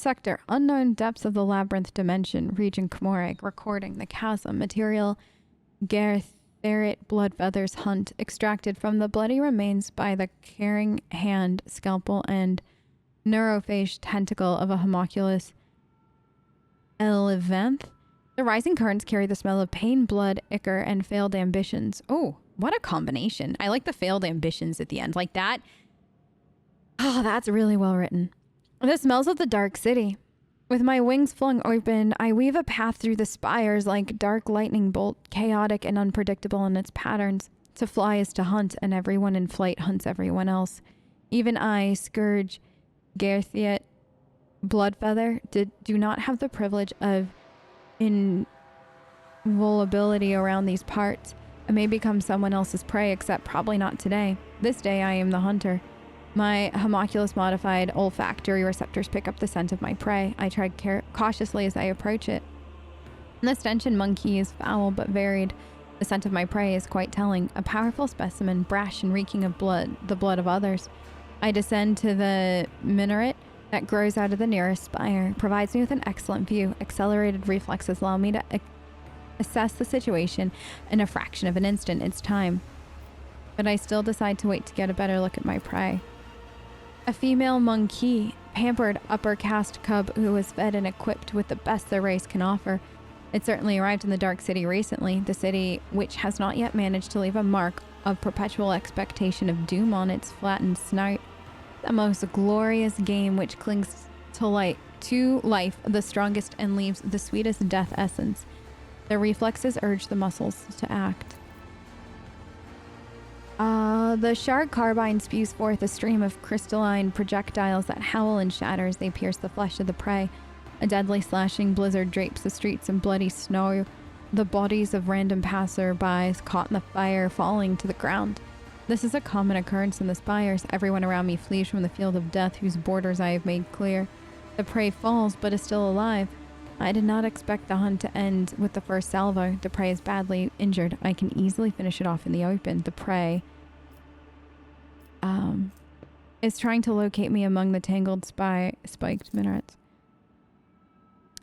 Sector, unknown depths of the labyrinth dimension, region Comoric, recording the chasm, material Gartherit blood feathers hunt, extracted from the bloody remains by the caring hand, scalpel, and neurophage tentacle of a homunculus Elevanth. The rising currents carry the smell of pain, blood, ichor, and failed ambitions. Oh, what a combination. I like the failed ambitions at the end. Like that. Oh, that's really well written. The smells of the dark city. With my wings flung open, I weave a path through the spires like dark lightning bolt, chaotic and unpredictable in its patterns. To fly is to hunt, and everyone in flight hunts everyone else. Even I, Scourge, Garthiet, Bloodfeather, do not have the privilege of invulnerability around these parts. I may become someone else's prey, except probably not today. This day I am the hunter. My homunculus-modified olfactory receptors pick up the scent of my prey. I tread cautiously as I approach it. The stench in monkey is foul but varied. The scent of my prey is quite telling. A powerful specimen, brash and reeking of blood, the blood of others. I descend to the minaret that grows out of the nearest spire. Provides me with an excellent view. Accelerated reflexes allow me to assess the situation in a fraction of an instant. It's time. But I still decide to wait to get a better look at my prey. A female monkey, pampered upper caste cub who was fed and equipped with the best their race can offer. It certainly arrived in the Dark City recently, the city which has not yet managed to leave a mark of perpetual expectation of doom on its flattened snout. The most glorious game which clings to life, the strongest, and leaves the sweetest death essence. The reflexes urge the muscles to act. The Shard Carbine spews forth a stream of crystalline projectiles that howl and shatter as they pierce the flesh of the prey. A deadly slashing blizzard drapes the streets in bloody snow, the bodies of random passerbys caught in the fire falling to the ground. This is a common occurrence in the spires. Everyone around me flees from the field of death whose borders I have made clear. The prey falls, but is still alive. I did not expect the hunt to end with the first salvo. The prey is badly injured. I can easily finish it off in the open. The prey is trying to locate me among the tangled spiked minarets.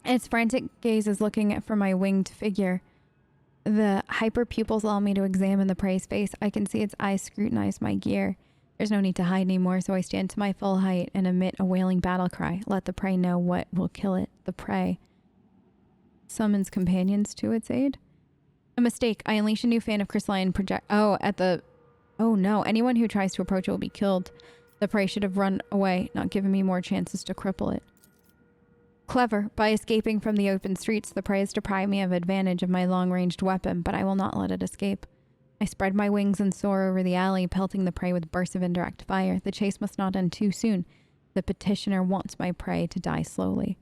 Its frantic gaze is looking for my winged figure. The hyper pupils allow me to examine the prey's face. I can see its eyes scrutinize my gear. There's no need to hide anymore, so I stand to my full height and emit a wailing battle cry. Let the prey know what will kill it. The prey summons companions to its aid. A mistake. I unleash a new fan of crystalline project. Oh no. Anyone who tries to approach it will be killed. The prey should have run away, not given me more chances to cripple it. Clever. By escaping from the open streets, the prey has deprived me of advantage of my long-ranged weapon, but I will not let it escape. I spread my wings and soar over the alley, pelting the prey with bursts of indirect fire. The chase must not end too soon. The petitioner wants my prey to die slowly.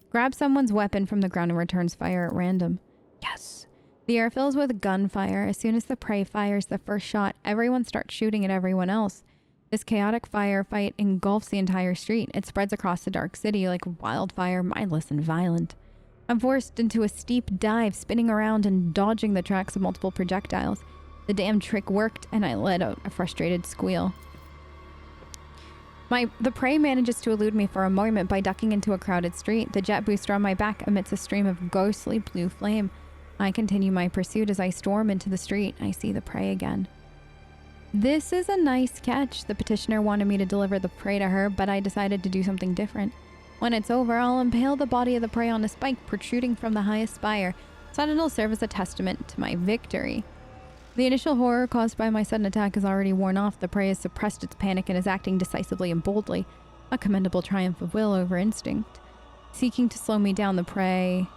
Grab someone's weapon from the ground and returns fire at random. Yes. The air fills with gunfire. As soon as the prey fires the first shot, everyone starts shooting at everyone else. This chaotic firefight engulfs the entire street. It spreads across the dark city like wildfire, mindless and violent. I'm forced into a steep dive, spinning around and dodging the tracks of multiple projectiles. The damn trick worked, and I let out a frustrated squeal. The prey manages to elude me for a moment by ducking into a crowded street. The jet booster on my back emits a stream of ghostly blue flame. I continue my pursuit as I storm into the street. I see the prey again. This is a nice catch. The petitioner wanted me to deliver the prey to her, but I decided to do something different. When it's over, I'll impale the body of the prey on a spike protruding from the highest spire, so that it'll serve as a testament to my victory. The initial horror caused by my sudden attack is already worn off. The prey has suppressed its panic and is acting decisively and boldly, a commendable triumph of will over instinct. Seeking to slow me down, the prey...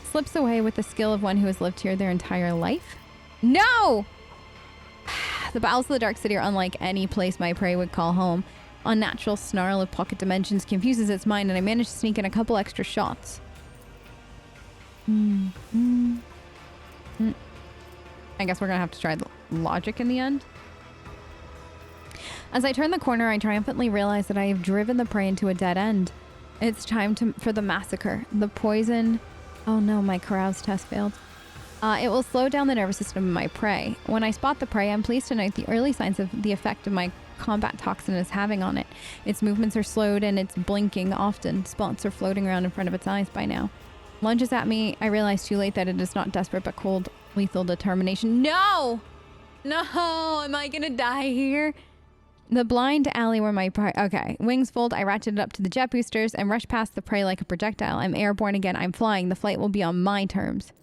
slips away with the skill of one who has lived here their entire life. No! The bowels of the Dark City are unlike any place my prey would call home. Unnatural snarl of pocket dimensions confuses its mind, and I manage to sneak in a couple extra shots. I guess we're gonna have to try the logic in the end. As I turn the corner, I triumphantly realize that I have driven the prey into a dead end. It's time for the massacre. The poison... Oh no, my carouse test failed. It will slow down the nervous system of my prey. When I spot the prey, I'm pleased to note the early signs of the effect of my combat toxin is having on it. Its movements are slowed and it's blinking often. Spots are floating around in front of its eyes by now. Lunges at me. I realize too late that it is not desperate but cold, lethal determination. No! No! Am I gonna die here? The blind alley where my prey... Okay. Wings fold. I ratchet it up to the jet boosters and rush past the prey like a projectile. I'm airborne again. I'm flying. The flight will be on my terms.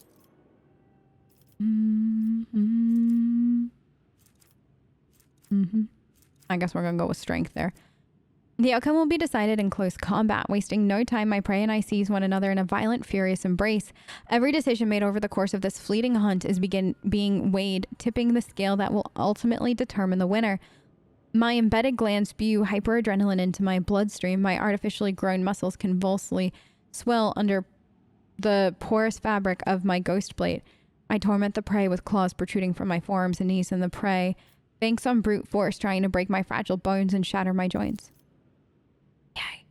I guess we're gonna go with strength there. The outcome will be decided in close combat. Wasting no time, my prey and I seize one another in a violent, furious embrace. Every decision made over the course of this fleeting hunt is being weighed, tipping the scale that will ultimately determine the winner. My embedded glands spew hyperadrenaline into my bloodstream. My artificially grown muscles convulsively swell under the porous fabric of my ghost blade. I torment the prey with claws protruding from my forearms and knees, and the prey banks on brute force, trying to break my fragile bones and shatter my joints. Yay.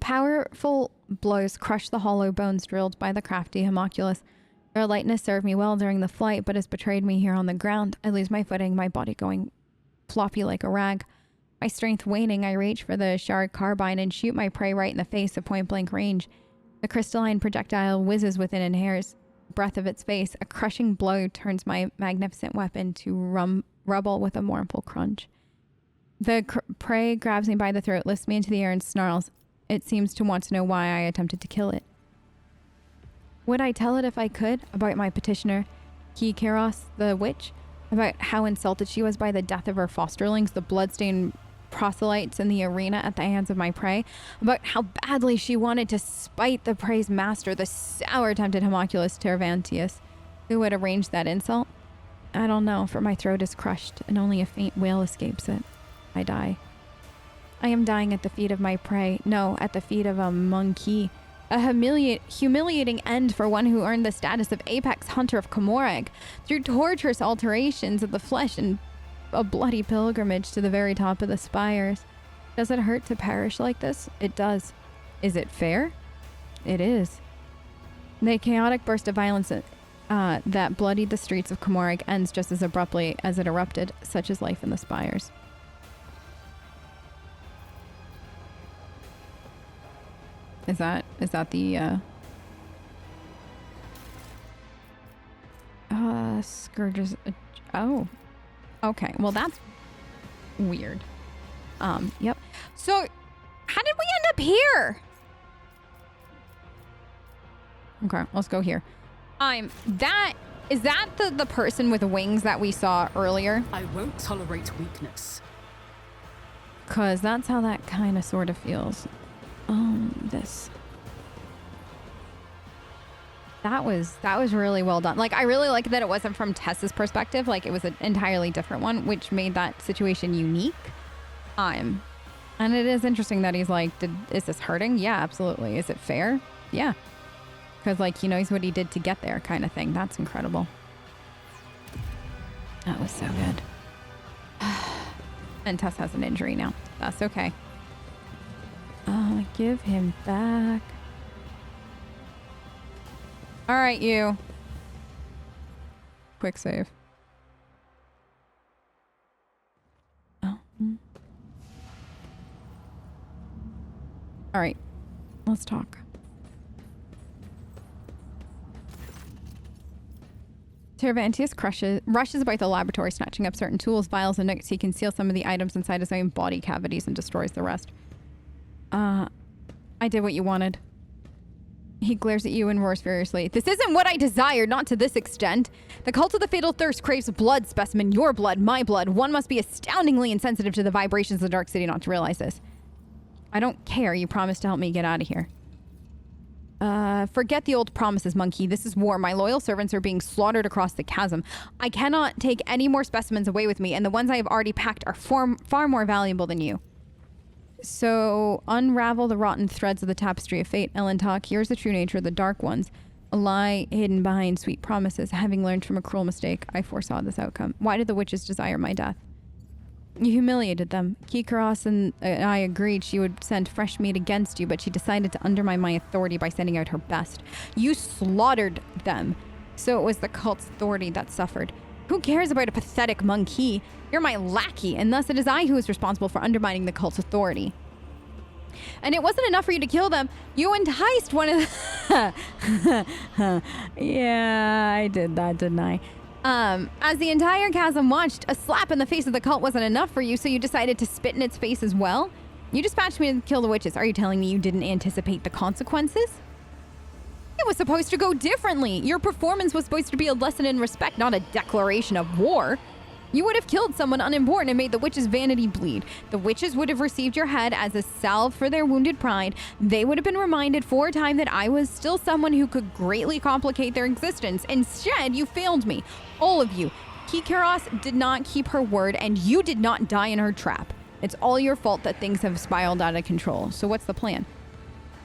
Powerful blows crush the hollow bones drilled by the crafty homunculus. Their lightness served me well during the flight, but has betrayed me here on the ground. I lose my footing, my body going floppy like a rag. My strength waning, I reach for the shard carbine and shoot my prey right in the face at point-blank range. The crystalline projectile whizzes within an hair's breath of its face. A crushing blow turns my magnificent weapon to rubble with a mournful crunch. The prey grabs me by the throat, lifts me into the air and snarls. It seems to want to know why I attempted to kill it. Would I tell it if I could about my petitioner, Koronus the witch? About how insulted she was by the death of her fosterlings, the bloodstained proselytes in the arena at the hands of my prey? About how badly she wanted to spite the prey's master, the sour-tempted homunculus Tervantius, who would arrange that insult? I don't know, for my throat is crushed and only a faint wail escapes it. I die. I am dying at the feet of my prey. No, at the feet of a monkey. A humiliating end for one who earned the status of apex hunter of Komorag through torturous alterations of the flesh and a bloody pilgrimage to the very top of the spires. Does it hurt to perish like this? It does. Is it fair? It is. The chaotic burst of violence that bloodied the streets of Komorag ends just as abruptly as it erupted. Such is life in the spires. Is that the scourges? Oh, okay. Well, that's weird. Yep. So, how did we end up here? Okay, let's go here. Is that the person with wings that we saw earlier? I won't tolerate weakness. 'Cause that's how that kind of sort of feels. This. That was really well done. Like, I really like that it wasn't from Tess's perspective. Like, it was an entirely different one, which made that situation unique. And it is interesting that he's like, is this hurting? Yeah, absolutely. Is it fair? Yeah. Because, like, he knows what he did to get there kind of thing. That's incredible. That was so good. And Tess has an injury now. That's okay. Give him back. All right, you. Quick save. Oh. All right. Let's talk. Tervantius rushes about the laboratory, snatching up certain tools, vials, and notes. He conceals some of the items inside his own body cavities and destroys the rest. I did what you wanted. He glares at you and roars furiously. This isn't what I desired, not to this extent. The cult of the fatal thirst craves a blood specimen, your blood, my blood. One must be astoundingly insensitive to the vibrations of the Dark City not to realize this. I don't care. You promised to help me get out of here. Forget the old promises, monkey. This is war. My loyal servants are being slaughtered across the chasm. I cannot take any more specimens away with me, and the ones I have already packed are far more valuable than you. So, unravel the rotten threads of the tapestry of fate. Ellen talk. Here's the true nature of the dark ones. A lie hidden behind sweet promises. Having learned from a cruel mistake, I foresaw this outcome. Why did the witches desire my death? You humiliated them. Koronus and I agreed she would send fresh meat against you, but she decided to undermine my authority by sending out her best. You slaughtered them. So it was the cult's authority that suffered. Who cares about a pathetic monkey? You're my lackey, and thus it is I who is responsible for undermining the cult's authority. And it wasn't enough for you to kill them. You enticed one of the... Yeah, I did that, didn't I? As the entire chasm watched, a slap in the face of the cult wasn't enough for you, so you decided to spit in its face as well? You dispatched me to kill the witches. Are you telling me you didn't anticipate the consequences? It was supposed to go differently. Your performance was supposed to be a lesson in respect, not a declaration of war. You would have killed someone unimportant and made the witches' vanity bleed. The witches would have received your head as a salve for their wounded pride. They would have been reminded for a time that I was still someone who could greatly complicate their existence. Instead, you failed me. All of you. Koronus did not keep her word, and you did not die in her trap. It's all your fault that things have spiraled out of control. So what's the plan?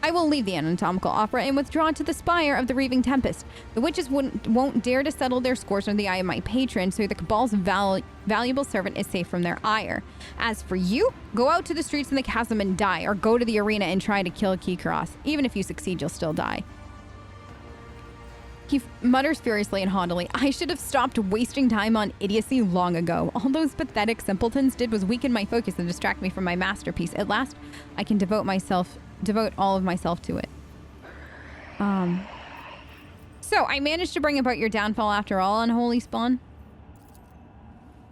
I will leave the anatomical opera and withdraw to the spire of the Reaving Tempest. The witches won't dare to settle their scores under the eye of my patron, so the Cabal's valuable servant is safe from their ire. As for you, go out to the streets in the chasm and die, or go to the arena and try to kill Koronus. Even if you succeed, you'll still die. He mutters furiously and haughtily, I should have stopped wasting time on idiocy long ago. All those pathetic simpletons did was weaken my focus and distract me from my masterpiece. At last, I can devote all of myself to it. So I managed to bring about your downfall after all, unholy spawn.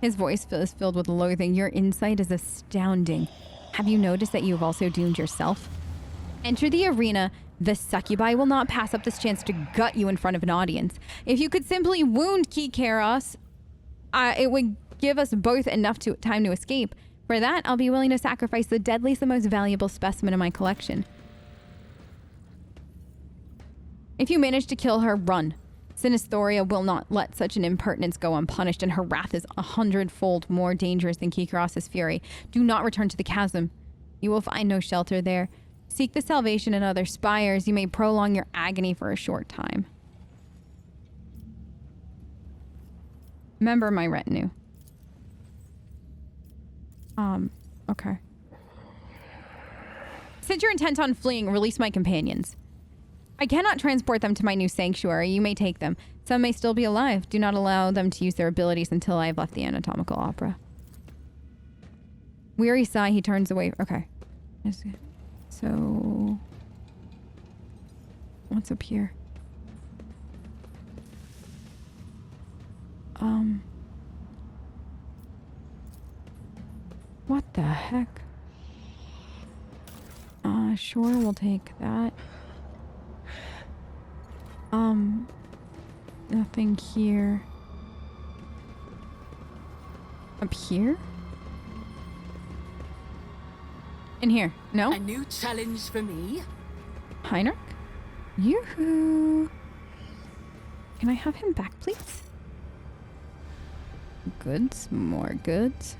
His voice is filled with loathing. Your insight is astounding. Have you noticed that you have also doomed yourself? Enter the arena. The succubi will not pass up this chance to gut you in front of an audience. If you could simply wound Koronus, it would give us both enough time to escape. For that, I'll be willing to sacrifice the deadliest and most valuable specimen in my collection. If you manage to kill her, run. Sinistheria will not let such an impertinence go unpunished, and her wrath is 100-fold more dangerous than Koronus' fury. Do not return to the chasm. You will find no shelter there. Seek the salvation in other spires. You may prolong your agony for a short time. Remember my retinue. Okay. Since you're intent on fleeing, release my companions. I cannot transport them to my new sanctuary. You may take them. Some may still be alive. Do not allow them to use their abilities until I have left the anatomical opera. Weary sigh, he turns away. Okay. So... what's up here? What the heck? Sure, we'll take that. Nothing here. Up here? In here. No? A new challenge for me? Heinrix? Yoo-hoo! Can I have him back, please? Goods. More goods.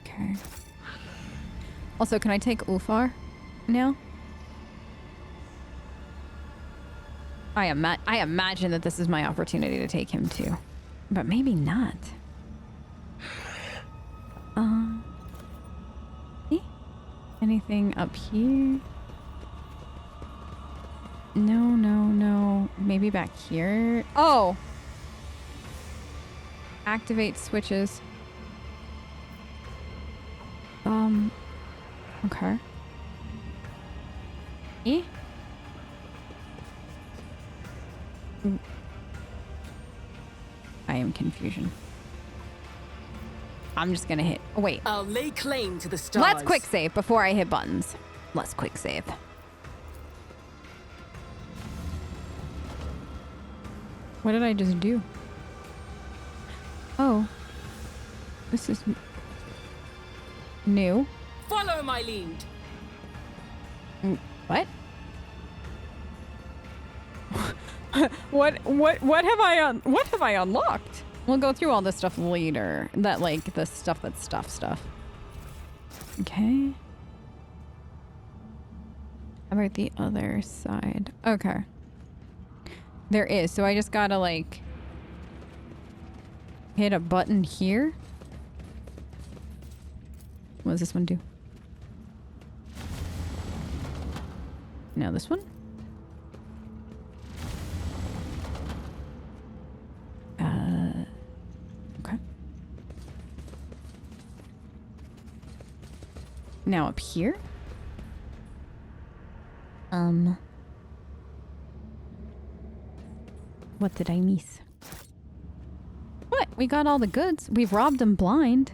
Okay. Also, can I take Ulfar now? I imagine that this is my opportunity to take him too. But maybe not. Anything up here? No. Maybe back here? Oh! Activate switches. Okay. E? I am confusion. I'm just gonna hit. Oh, wait. I'll lay claim to the stars. Let's quick save before I hit buttons. Let's quick save. What did I just do? Oh. This is new. Follow my lead. What? What have I unlocked? We'll go through all this stuff later. That, like, the stuff that's stuff. Okay. How about the other side? Okay. There is. So I just gotta, like, hit a button here. What does this one do? No, this one? now up here? What did I miss? What? We got all the goods. We've robbed them blind.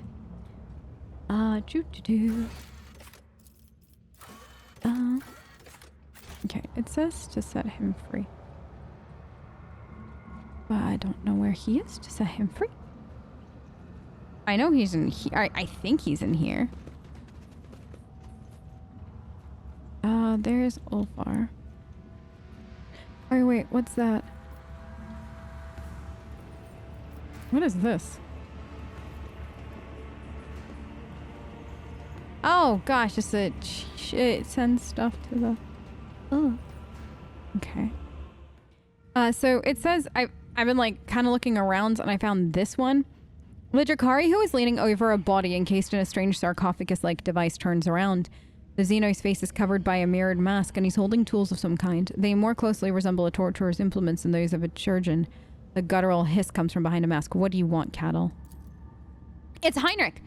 Okay, it says to set him free. But I don't know where he is to set him free. I know he's in here. I think he's in here. There's Ulfar. Oh, wait, what's that? What is this? Oh, gosh, it's a... It sends stuff to the... Oh. Okay. So it says... I've been, like, kind of looking around, and I found this one. The Drakari, who is leaning over a body encased in a strange sarcophagus-like device, turns around. The Xeno's face is covered by a mirrored mask, and he's holding tools of some kind. They more closely resemble a torturer's implements than those of a chirurgeon. The guttural hiss comes from behind a mask. What do you want, cattle? It's Heinrix!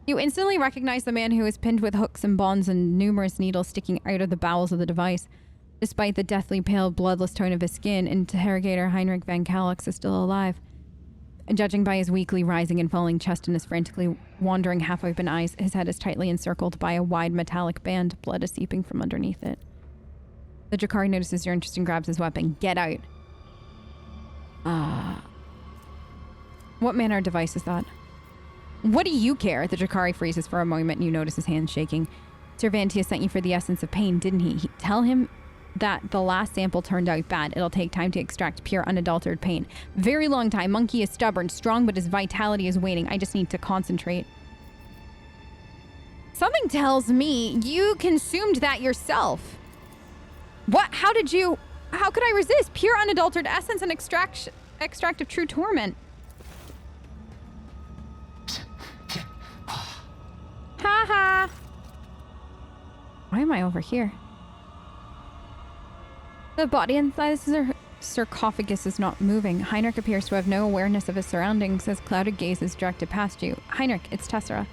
You instantly recognize the man who is pinned with hooks and bonds and numerous needles sticking out of the bowels of the device. Despite the deathly pale, bloodless tone of his skin, interrogator Heinrich van Calix is still alive. Judging by his weakly rising and falling chest and his frantically wandering half-open eyes, his head is tightly encircled by a wide metallic band. Blood is seeping from underneath it. The Drakari notices your interest and grabs his weapon. Get out. What manner of device is that? What do you care? The Drakari freezes for a moment and you notice his hands shaking. Cervantes sent you for the essence of pain, didn't he? Tell him that the last sample turned out bad. It'll take time to extract pure, unadulterated pain. Very long time. Monkey is stubborn, strong, but his vitality is waning. I just need to concentrate. Something tells me you consumed that yourself. What? How could I resist? Pure, unadulterated essence and extract of true torment. Ha ha. Why am I over here? The body inside the sarcophagus is not moving. Heinrich appears to have no awareness of his surroundings as clouded gaze is directed past you. Heinrich, it's Tessera.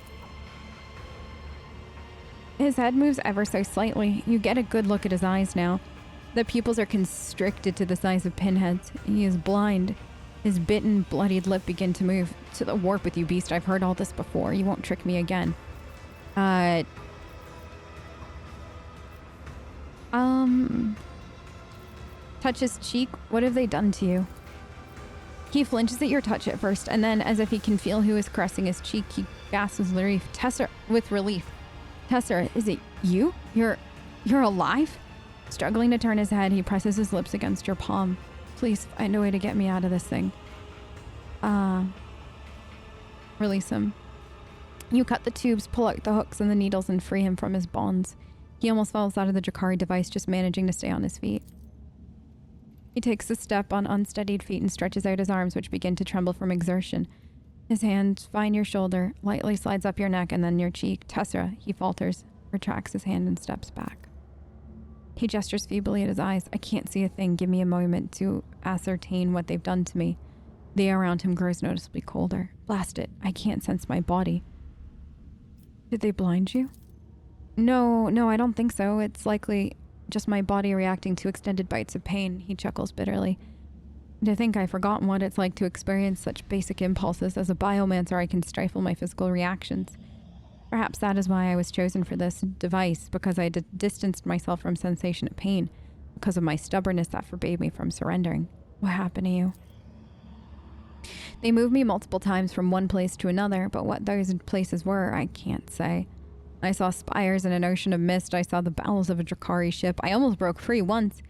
His head moves ever so slightly. You get a good look at his eyes now. The pupils are constricted to the size of pinheads. He is blind. His bitten, bloodied lip begin to move. To the warp with you, beast. I've heard all this before. You won't trick me again. Touch his cheek. What have they done to you? He flinches at your touch at first, and then, as if he can feel who is caressing his cheek, he gasps with relief. Tessera, is it you? You're alive? Struggling to turn his head, he presses his lips against your palm. Please find a way to get me out of this thing. Release him. You cut the tubes, pull out the hooks and the needles, and free him from his bonds. He almost falls out of the Drakari device, just managing to stay on his feet. He takes a step on unsteadied feet and stretches out his arms, which begin to tremble from exertion. His hand finds your shoulder, lightly slides up your neck and then your cheek. Tessera, he falters, retracts his hand and steps back. He gestures feebly at his eyes. I can't see a thing. Give me a moment to ascertain what they've done to me. The air around him grows noticeably colder. Blast it. I can't sense my body. Did they blind you? No, I don't think so. It's likely just my body reacting to extended bites of pain. He chuckles bitterly. To think I've forgotten what it's like to experience such basic impulses. As a biomancer, I can stifle my physical reactions. Perhaps that is why I was chosen for this device, because I distanced myself from sensation of pain, because of my stubbornness that forbade me from surrendering. What happened to you? They moved me multiple times from one place to another, but what those places were, I can't say. I saw spires in an ocean of mist. I saw the bowels of a Drakari ship. I almost broke free once.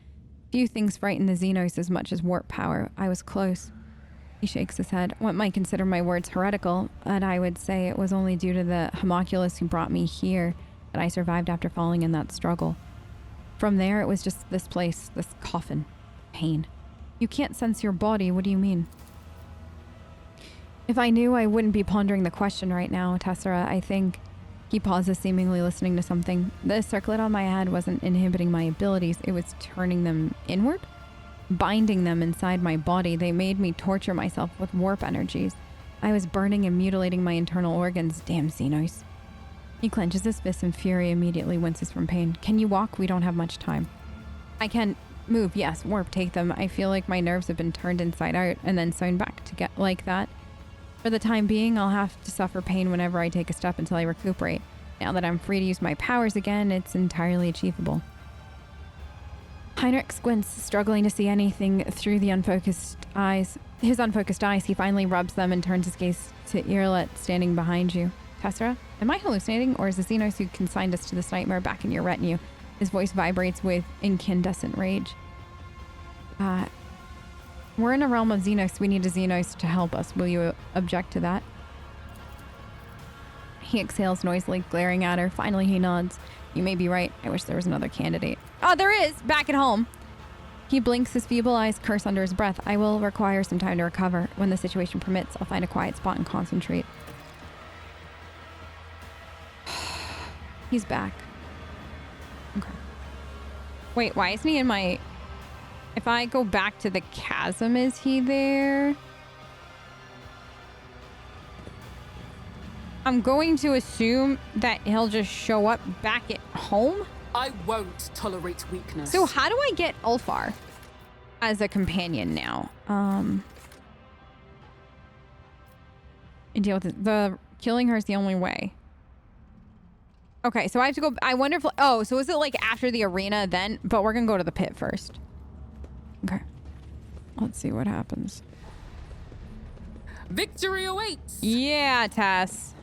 Few things frighten the Xenos as much as warp power. I was close. He shakes his head. One might consider my words heretical, but I would say it was only due to the homunculus who brought me here that I survived after falling in that struggle. From there, it was just this place, this coffin. Pain. You can't sense your body. What do you mean? If I knew, I wouldn't be pondering the question right now, Tessera. I think... He pauses, seemingly listening to something. The circlet on my head wasn't inhibiting my abilities. It was turning them inward, binding them inside my body. They made me torture myself with warp energies. I was burning and mutilating my internal organs. Damn Xenos. He clenches his fist and fury immediately winces from pain. Can you walk? We don't have much time. I can move, yes. Warp, take them. I feel like my nerves have been turned inside out and then sewn back to get like that. For the time being, I'll have to suffer pain whenever I take a step until I recuperate. Now that I'm free to use my powers again, it's entirely achievable. Heinrix squints, struggling to see anything through the unfocused eyes. His unfocused eyes, he finally rubs them and turns his gaze to Irlet standing behind you. Tessera, am I hallucinating, or is the Xenos who consigned us to this nightmare back in your retinue? His voice vibrates with incandescent rage. We're in a realm of Xenos. We need a Xenos to help us. Will you object to that? He exhales noisily, glaring at her. Finally, he nods. You may be right. I wish there was another candidate. Oh, there is! Back at home! He blinks his feeble eyes, curse under his breath. I will require some time to recover. When the situation permits, I'll find a quiet spot and concentrate. He's back. Okay. Wait, why isn't he in my... If I go back to the chasm, is he there? I'm going to assume that he'll just show up back at home. I won't tolerate weakness. So how do I get Ulfar as a companion now? And deal with it. The killing her is the only way. Okay, so I have to go. I wonder if... Oh, so is it like after the arena then? But we're going to go to the pit first. Okay. Let's see what happens. Victory awaits! Yeah, Tess.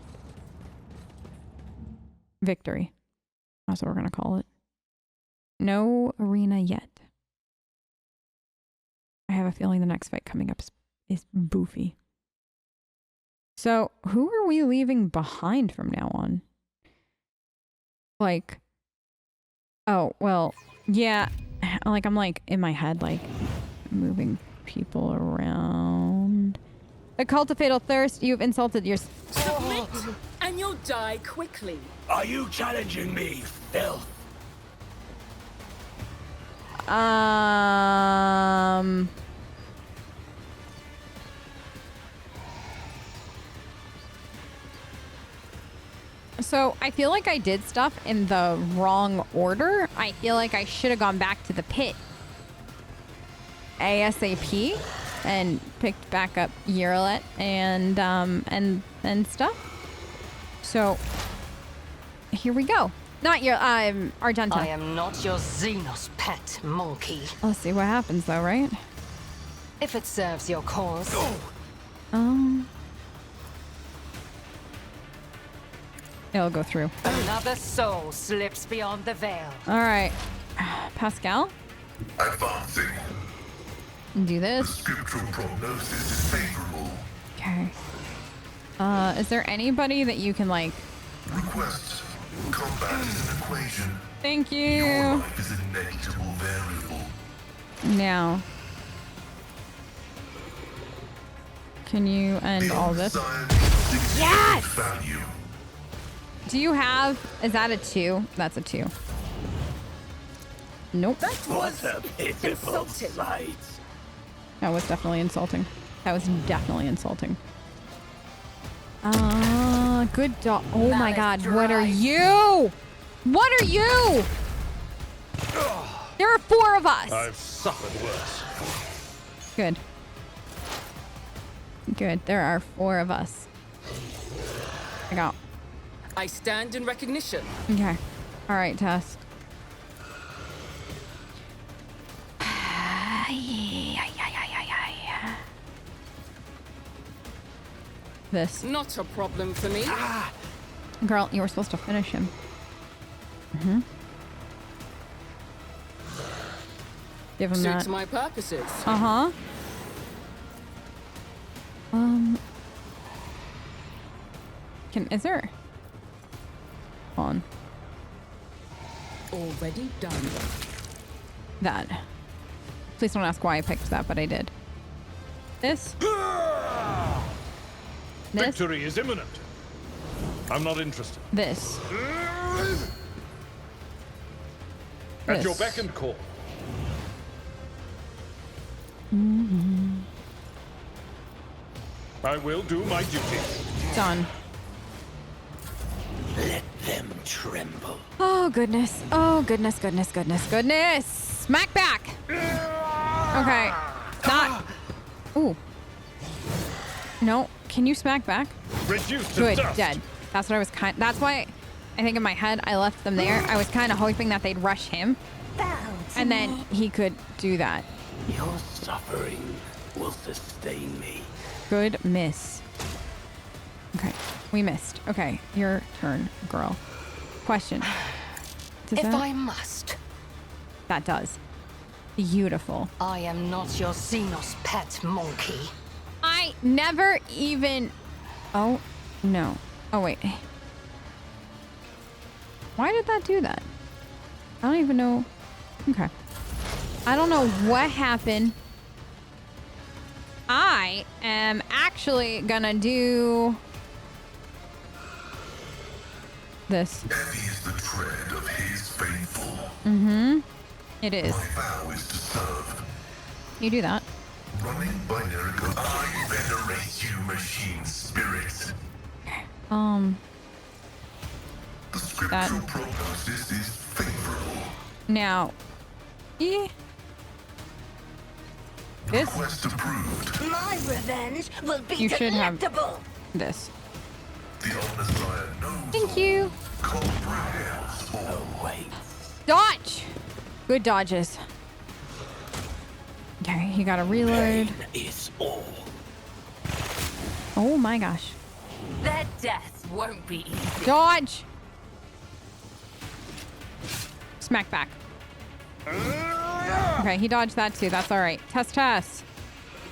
Victory. That's what we're going to call it. No arena yet. I have a feeling the next fight coming up is boofy. So, who are we leaving behind from now on? Like... Oh, well, yeah... Like, I'm like, in my head, like, moving people around. The cult of fatal thirst, you've insulted your... Submit, and you'll die quickly. Are you challenging me, filth? So, I feel like I did stuff in the wrong order. I feel like I should have gone back to the pit ASAP and picked back up Yerlet and stuff. So, here we go. Not your Argenta. I am not your Xenos pet, monkey. Let's see what happens though, right? If it serves your cause. It'll go through. Another soul slips beyond the veil. All right. Pascal? Advancing. Do The this. scriptural prognosis is favorable. Okay. Is there anybody that you can like... Request. Combat is an equation. Thank Your you. life is a negligible variable. Now. Can you end all this? Scientific Yes! value. Do you have... Is that a 2? That's a 2. Nope. What a pitiful Insulting. sight. That was definitely insulting. That was definitely insulting. Good dog. Oh my god, what are you? What are you? There are 4 of us. I've suffered worse. Good. Good, there are 4 of us. I got... I stand in recognition. Okay. Alright, Tess. This. Not a problem for me. Girl, you were supposed to finish him. Mm-hmm. Give him Suits that. my purposes. Uh-huh. Is there... Hold on. Already done. That. Please don't ask why I picked that, but I did. This. This. Victory is imminent. I'm not interested. This. At your This. beck and call. I will do my duty. Done. Let them tremble. Oh, goodness. Oh, goodness, goodness, goodness, goodness. Smack back. Okay. Not. Ooh. No. Can you smack back? Reduced to Good. dust. Dead. That's what I was that's why I think in my head I left them there. I was kind of hoping that they'd rush him. And then he could do that. Your suffering will sustain me. Good miss. Okay. We missed. Okay. Your turn, girl. Question. Does If that? I must, That does. Beautiful. I am not your Xenos pet monkey. I never even... Oh, no. Oh, wait. Why did that do that? I don't even know. Okay. I don't know what happened. I am actually gonna do this. Heavy is the tread of his faithful. It is. My vow is to serve. You do that. Running binary code. I venerate you, machine spirits. The scriptural prognosis is favorable. Now. This. Quest approved. My revenge will be You should have delectable. this. The Omnissiah knows. Thank you. Comprehends all. Wait. Dodge. Good dodges. Okay, you gotta reload. Pain is all. Oh my gosh. Their death won't be easy. Dodge. Smack back. Okay, he dodged that too. That's all right. Test.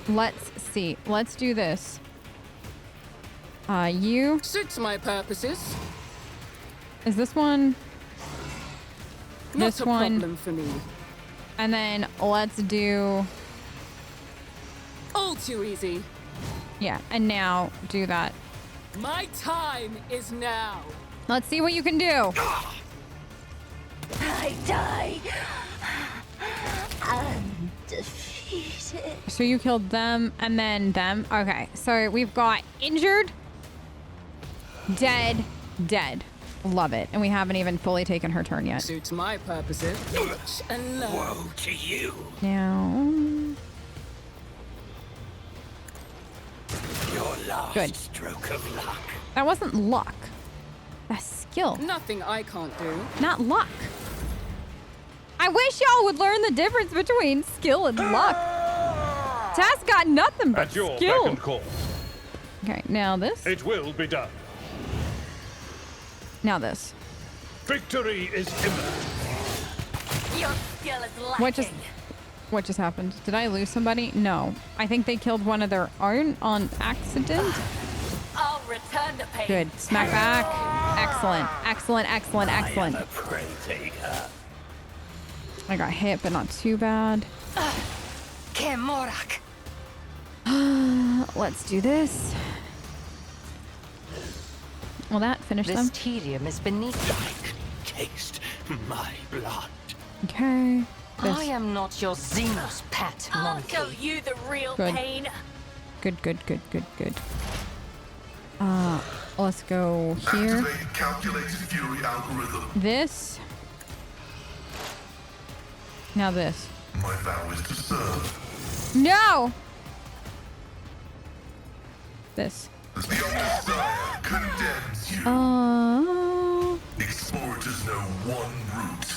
Let's see. Let's do this. You. Suits my purposes. Is this one? Not This a one. problem for me. And then let's do. All too easy. Yeah, and now do that. My time is now. Let's see what you can do. I die. Undefeated. So you killed them and then them. Okay, so we've got injured, dead. Love it. And we haven't even fully taken her turn yet. Suits my purposes. Watch and learn. Woe to you. Now. Your last Good. stroke of luck. That wasn't luck. That's skill, Nothing I can't do. not luck. I wish y'all would learn the difference between skill and luck. Tess got nothing but At your beck skill. and call. Okay, now this. It will be done. Now this. Victory is imminent. Your skill is lacking. What just happened? Did I lose somebody? No. I think they killed one of their own on accident. I'll return the pain. Good. Smack back. Excellent. I am a prey taker. I got hit, but not too bad. Kemorak. Let's do this. Will that finish This them? tedium is beneath you. I can taste my blood. Okay. This. I am not your Xenos pet I'll monkey. show you the real Good. pain. Good. Let's go here. Activate calculated fury algorithm. This. Now this. My vow is to serve. No! This. The Omnissiah condemns you. Explorators know one route.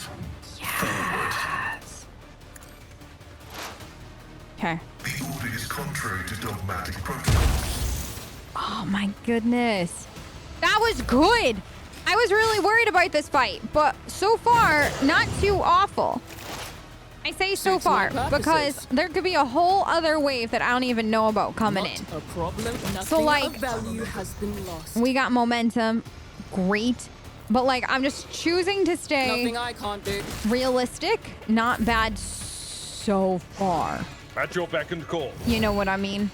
Okay. The order is contrary to dogmatic protocols. Oh my goodness. That was good. I was really worried about this fight, but so far, not too awful. I say so Suits my far purposes. because there could be a whole other wave that I don't even know about coming Not in. a problem. Nothing like- of value has been lost. We got momentum. Great. But like, I'm just choosing to stay Nothing I can't do. realistic. Not bad so far. At your beck and call. You know what I mean?